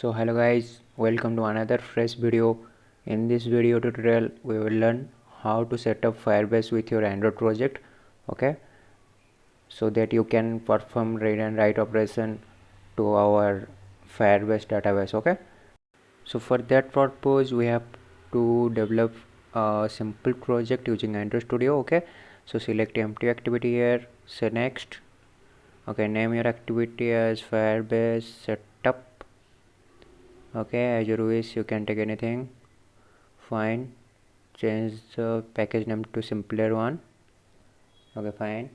So hello guys, welcome to another fresh video. In this video tutorial we will learn how to set up Firebase with your Android project, okay, so that you can perform read and write operation to our Firebase database. Okay, so for that purpose we have to develop a simple project using Android Studio. Okay, so select empty activity here, say next. Okay, name your activity as Firebase setup. Okay, as you wish, you can take anything. Fine, change the package name to simpler one. Okay, fine.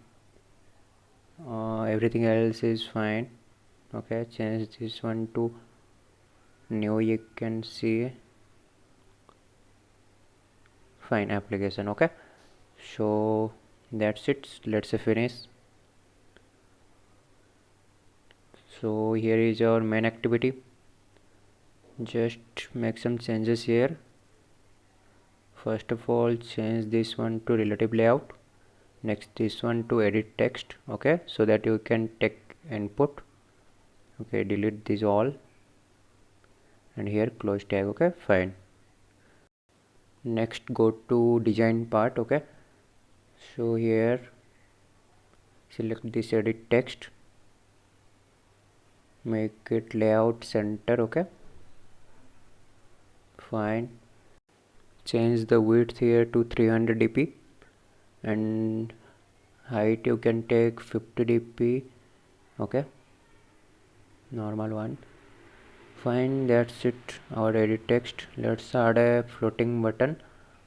Everything else is fine. Okay, change this one to new, you can see. Fine, application. Okay, so that's it. Let's finish. So here is our main activity. Just make some changes here. First of all, change this one to relative layout. Next, this one to edit text. Okay, so that you can take input. Okay, delete these all, and here close tag. Okay, fine. Next, go to design part. Okay, so here select this edit text, make it layout center. Okay, fine. Change the width here to 300 dp and height you can take 50 dp. Okay, normal one. Fine, that's it, our edit text. Let's add a floating button.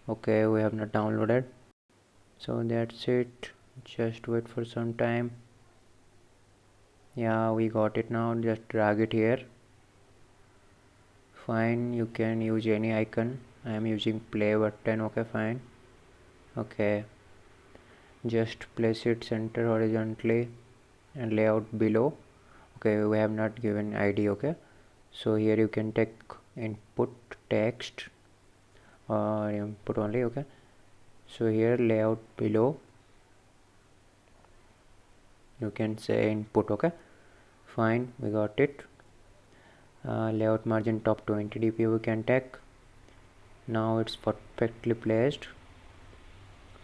Okay, we have not downloaded, so that's it. Just wait for some time. Yeah, we got it now. Just drag it here. Fine, you can use any icon. I am using play button. Okay, fine. Okay, just place it center horizontally and layout below. Okay, we have not given id. Okay, so here you can take input text or input only. Okay, so here layout below you can say input. Okay, fine, we got it. Layout margin top 20 dp we can take. Now it's perfectly placed.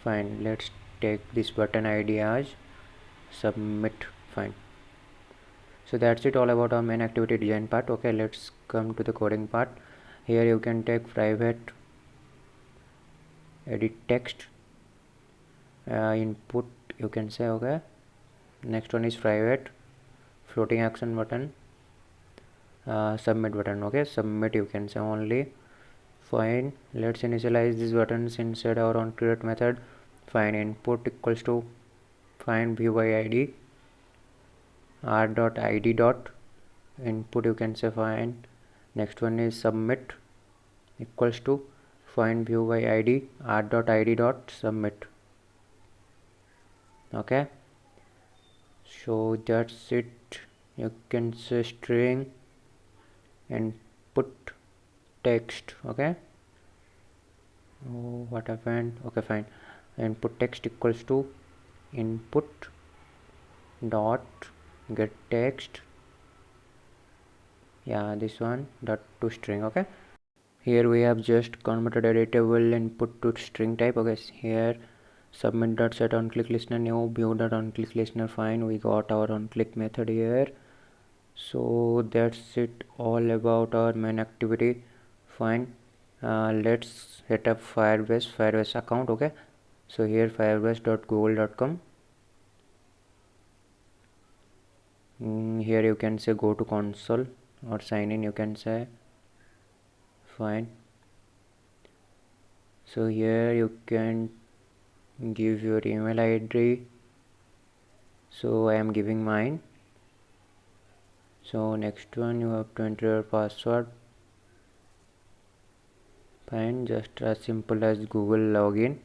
Fine, let's take this button id as submit. Fine, so that's it all about our main activity design part. Okay, let's come to the coding part. Here you can take private edit text, input you can say. Okay, next one is private floating action button, submit button. Okay, submit you can say only. Fine, let's initialize these buttons inside our onCreate method. Fine, input equals to find view by id r.id dot input you can say. Fine, next one is submit equals to find view by id r.id dot submit. Okay, so that's it. You can say string input text. Okay, oh, what happened? Okay, fine, input text equals to input dot get text. Yeah, this one dot to string. Okay, here we have just converted editable input to string type. Okay, here submit dot set on click listener new view dot on click listener. Fine, we got our on click method here. So that's it all about our main activity. Fine, let's set up Firebase account. Okay, so here firebase.google.com. Here you can say go to console or sign in you can say. Fine, so here you can give your email id. So I am giving mine. So next one you have to enter your password. Fine, just as simple as Google login.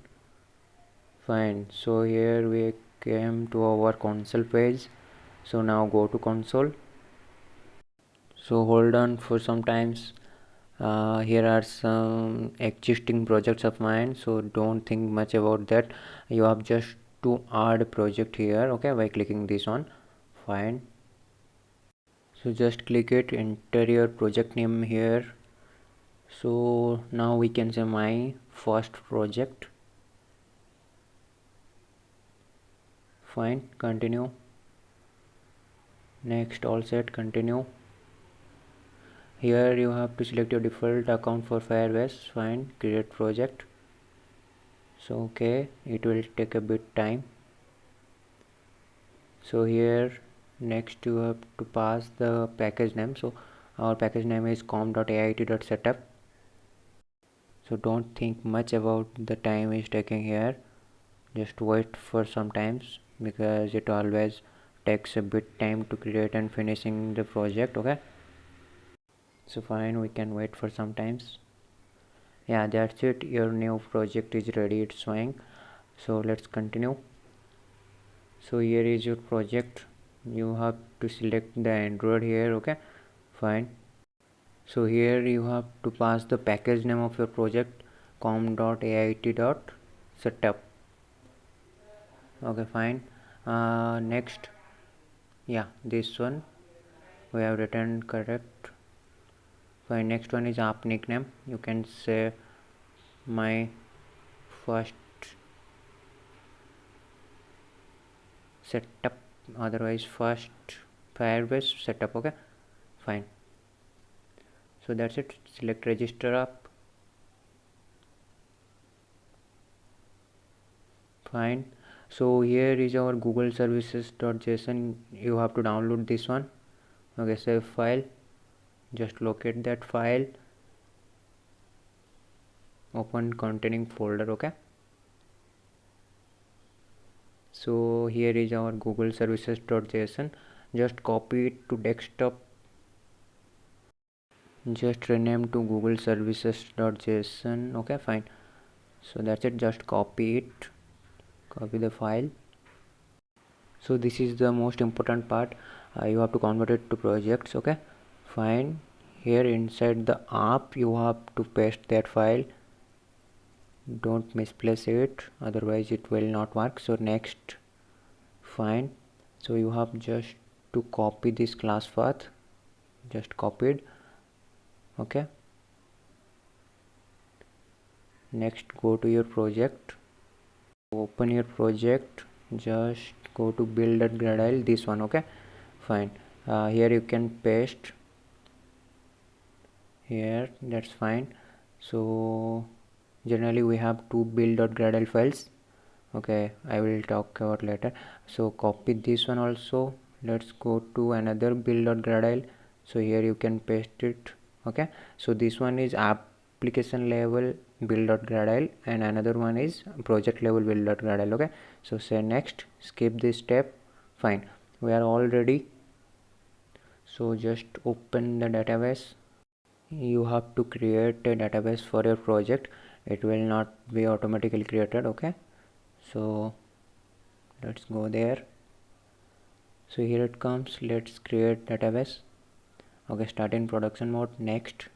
Fine, so here we came to our console page. So now go to console. So hold on for some times. Here are some existing projects of mine, so don't think much about that. You have just to add a project here. Okay, by clicking this one. Fine, So just click it, enter your project name here. So now we can say my first project. Fine, continue. Next, all set, continue. Here you have to select your default account for Firebase. Fine, create project. So okay, it will take a bit time. So here next you have to pass the package name. So our package name is com.ait.setup. So don't think much about the time is taking here, just wait for some times, because it always takes a bit time to create and finishing the project. Okay, so fine, we can wait for some times. Yeah, that's it, your new project is ready, it's showing. So let's continue. So here is your project, you have to select the Android here. Okay, fine. So here you have to pass the package name of your project, com.ait.setup. Okay, fine. Next, yeah, this one we have written correct. Fine. Next one is app nickname. You can say my first setup, otherwise first Firebase setup. Okay, fine. So that's it. Select register app. Fine. So here is our Google services.json. You have to download this one. Okay, save file. Just locate that file, open containing folder. Okay, so here is our Google services.json. Just copy it to desktop, just rename to Google services.json. okay, fine. So that's it, just copy it, copy the file. So this is the most important part, you have to convert it to projects. Okay, fine. Here inside the app you have to paste that file, don't misplace it, otherwise it will not work. So next, fine. So you have just to copy this class path, just copied. Okay, next go to your project, open your project, just go to build.gradle, this one. Okay, fine. Here you can paste here, that's fine. So generally we have two build.gradle files. Okay, I will talk about later. So copy this one also, let's go to another build.gradle. So here you can paste it. Okay, so this one is application level build.gradle and another one is project level build.gradle. Okay, so say next, skip this step. Fine, we are all ready. So just open the database. You have to create a database for your project, it will not be automatically created. Okay, so let's go there. So here it comes, let's create database. Okay, start in production mode, next.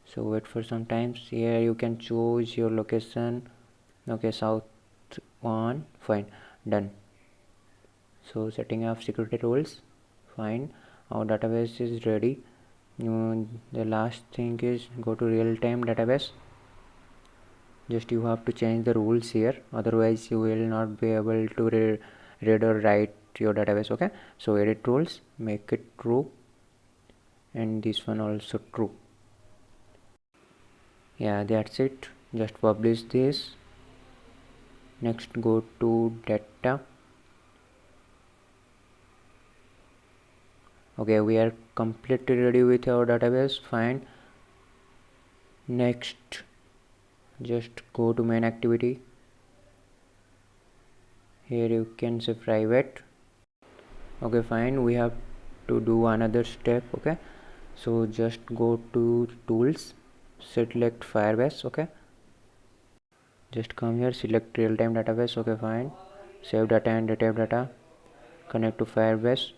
So wait for some times. Here you can choose your location. Okay, south one, fine, done. So setting up security rules, fine, our database is ready. The last thing is go to real-time database. Just you have to change the rules here, otherwise you will not be able to read or write your database. Okay, so edit rules, make it true, and this one also true. Yeah, that's it, just publish this. Next go to data. Okay, we are completely ready with our database, fine. Next, just go to main activity. Here you can say private. Okay, fine, we have to do another step. Okay, so just go to tools, select Firebase. Okay, just come here, select real-time database. Okay, fine, save data and retrieve data, connect to Firebase.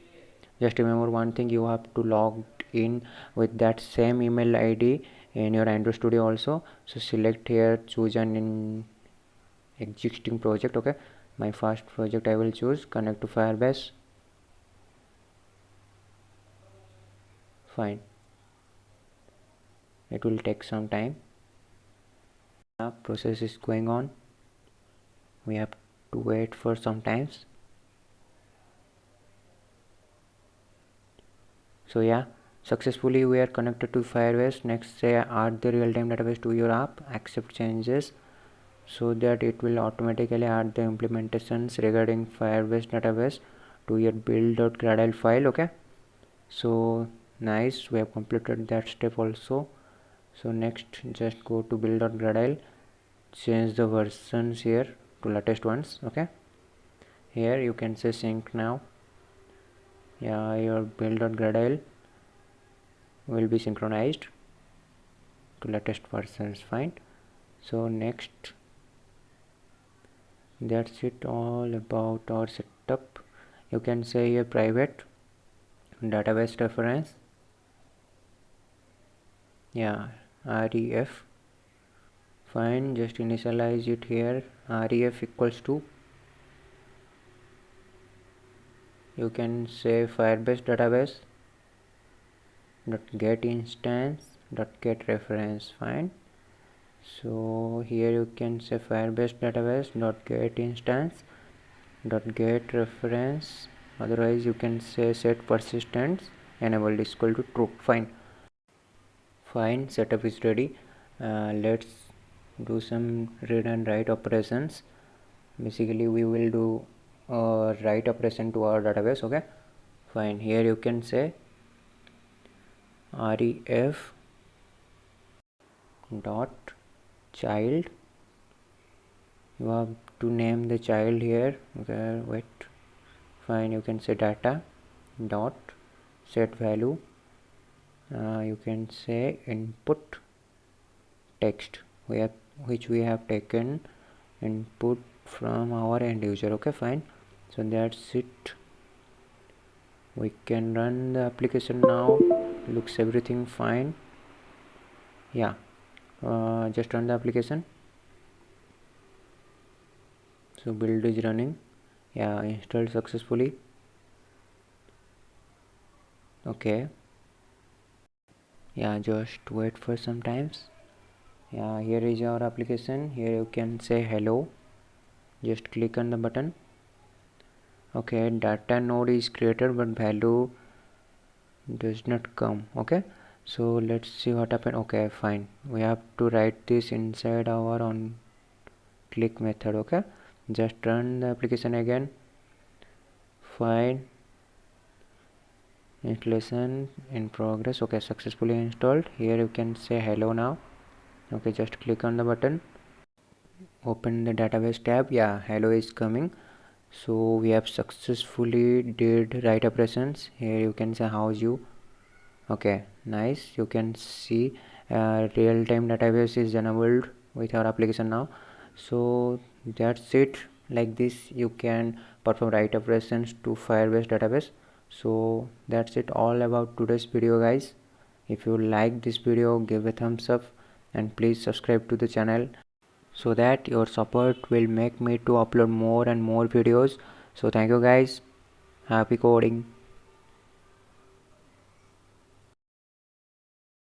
Just remember one thing, you have to log in with that same email ID in your Android Studio also. So select here, choose an existing project. Okay, my first project I will choose, connect to Firebase. Fine, it will take some time. Process is going on, we have to wait for some times. So yeah, successfully we are connected to Firebase. Next, say add the real-time database to your app, accept changes, so that it will automatically add the implementations regarding Firebase database to your build.gradle file. Okay, so nice, we have completed that step also. So next, just go to build.gradle, change the versions here to latest ones. Okay, here you can say sync now. Yeah, your build.gradle will be synchronized to latest versions. Fine. So next, that's it all about our setup. You can say a private database reference, yeah, ref. Fine, just initialize it here. Ref equals to, you can say Firebase database dot get instance dot get reference. Fine, so here you can say Firebase database dot get instance dot get reference, otherwise you can say set persistence enabled is equal to true. Fine, setup is ready. Let's do some read and write operations. Basically we will do write operation to our database. Okay, fine, here you can say ref dot child, you have to name the child here. Okay, wait. Fine, you can say data dot set value, you can say input text, which we have taken input from our end user. Okay, fine, so that's it. We can run the application now. Looks everything fine. Yeah, just run the application. So build is running. Yeah, installed successfully. Okay, yeah, just wait for some times. Yeah, here is our application. Here you can say hello, just click on the button. Okay, data node is created but value does not come. Okay, so let's see what happened. Okay, fine, we have to write this inside our on click method. Okay, just run the application again. Fine, installation in progress. Okay, successfully installed. Here you can say hello now. Okay, just click on the button, open the database tab. Yeah, hello is coming. So we have successfully did write operations. Here you can say how's you. Okay, nice, you can see real-time database is enabled with our application now. So that's it. Like this you can perform write operations to Firebase database. So that's it all about today's video, guys. If you like this video, give a thumbs up and please subscribe to the channel, so that your support will make me to upload more and more videos. So thank you guys, happy coding.